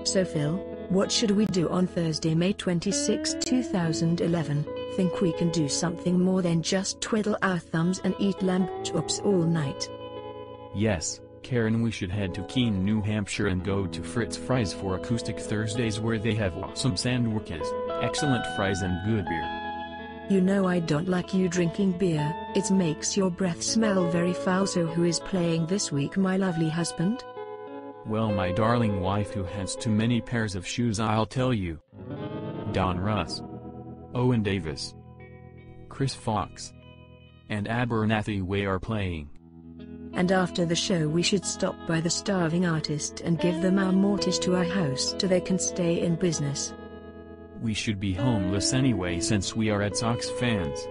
So Phil, what should we do on Thursday, May 26, 2011? Think we can do something more than just twiddle our thumbs and eat lamb chops all night? Yes, Karen, we should head to Keene, New Hampshire and go to Fritz Fries for Acoustic Thursdays, where they have awesome sandwiches, excellent fries and good beer. You know I don't like you drinking beer, it makes your breath smell very foul. So who is playing this week, my lovely husband? Well, my darling wife who has too many pairs of shoes, I'll tell you. Don Russ, Owen Davis, Chris Fox, and Abernathy Way are playing. And after the show we should stop by the Starving Artist and give them our mortgage to our house so they can stay in business. We should be homeless anyway since we are Red Sox fans.